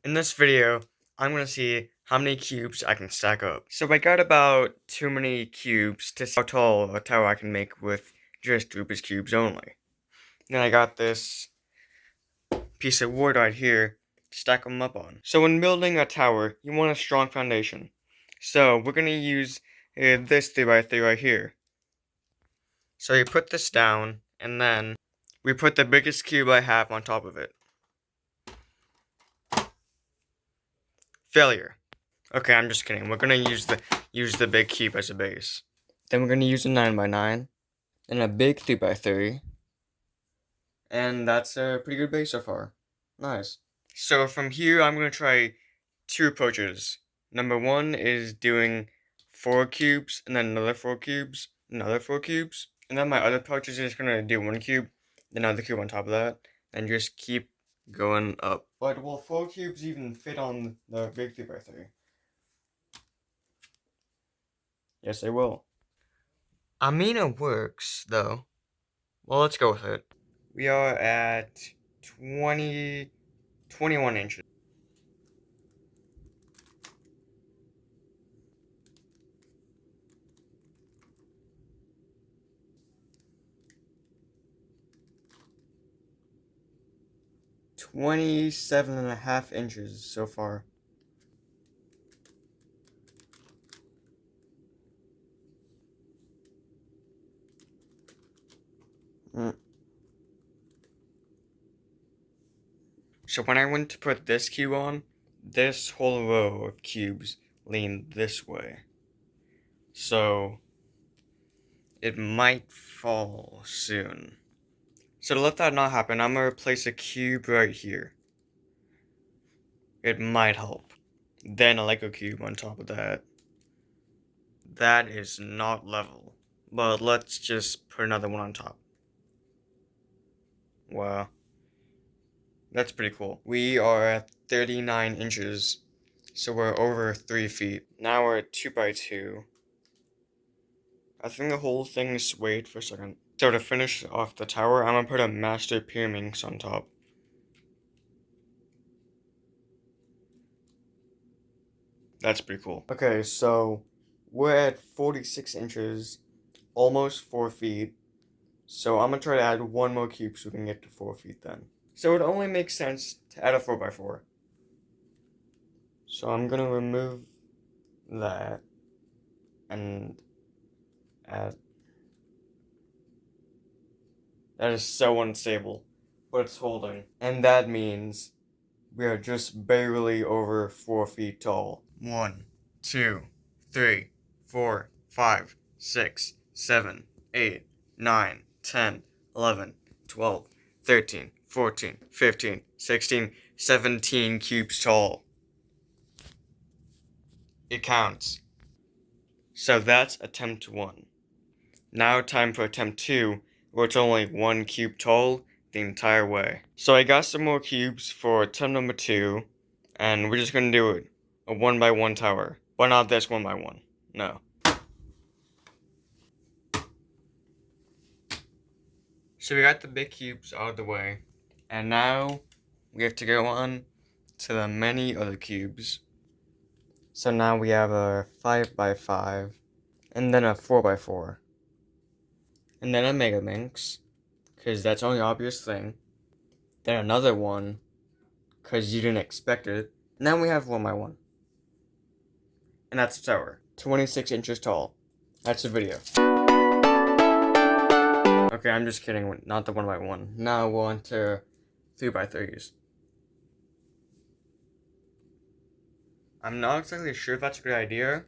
In this video, I'm going to see how many cubes I can stack up. So I got about too many cubes to see how tall a tower I can make with just Rubik's cubes only. Then I got this piece of wood right here to stack them up on. So when building a tower, you want a strong foundation. So we're going to use this 3x3 right here. So you put this down, and then we put the biggest cube I have on top of it. Failure. Okay, I'm just kidding. We're gonna use the big cube as a base. Then we're gonna use a 9x9 and a big 3x3. And that's a pretty good base so far. Nice. So from here, I'm gonna try two approaches. Number one is doing 4 cubes, and then another 4 cubes, another 4 cubes. And then my other approach is just gonna do 1 cube, then another cube on top of that, and just keep going up. But will 4 cubes even fit on the big 3x3? Yes, they will. I mean, it works, though. Well, let's go with it. We are at 21 inches. $27.5 inches so far. So when I went to put this cube on, this whole row of cubes leaned this way. So it might fall soon. So to let that not happen, I'm gonna place a cube right here. It might help. Then a Lego cube on top of that. That is not level. But let's just put another one on top. Wow. That's pretty cool. We are at 39 inches. So we're over 3 feet. Now we're at 2x2. I think the whole thing is swayed for a second. So to finish off the tower, I'm gonna put a master pyramid on top. That's pretty cool. Okay, so we're at 46 inches, almost 4 feet. So I'm gonna try to add one more cube so we can get to 4 feet then. So it only makes sense to add a 4x4. So I'm gonna remove that and add. That is so unstable, but it's holding. And that means we are just barely over 4 feet tall. 1, 2, 3, 4, 5, 6, 7, 8, 9, 10, 11, 12, 13, 14, 15, 16, 17 cubes tall. It counts. So that's attempt 1. Now time for attempt 2, where it's only 1 cube tall the entire way. So I got some more cubes for attempt number 2, and we're just gonna do it. A 1x1 tower. But not this 1x1. No. So we got the big cubes out of the way. And now we have to go on to the many other cubes. So now we have a 5x5. And then a 4x4. And then a Mega Minx. Because that's the only obvious thing. Then another one. Because you didn't expect it. And then we have 1x1. And that's the tower. 26 inches tall. That's the video. Okay, I'm just kidding. Not the 1x1. Now we're on to 3x3s. I'm not exactly sure if that's a good idea,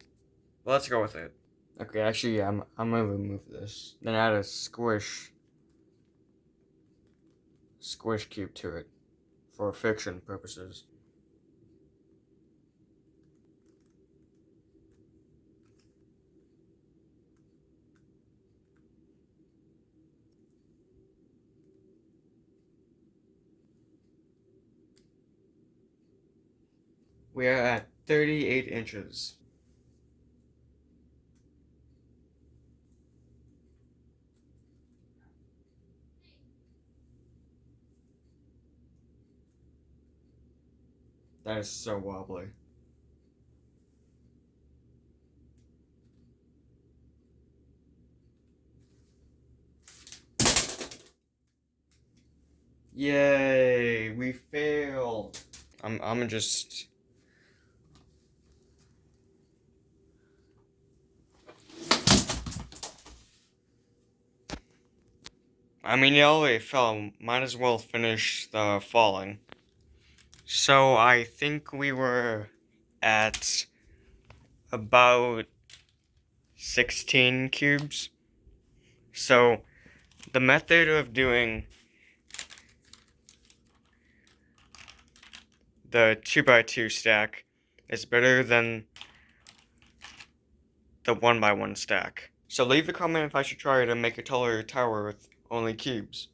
but let's go with it. Okay, actually, yeah, I'm gonna remove this. Then add a squish cube to it for fiction purposes. We are at 38 inches. That is so wobbly. Yay, we failed. I'm just. I mean, it already fell. Might as well finish the falling. So I think we were at about 16 cubes. So the method of doing the 2x2 stack is better than the 1x1 stack. So leave a comment if I should try to make a taller tower with only cubes.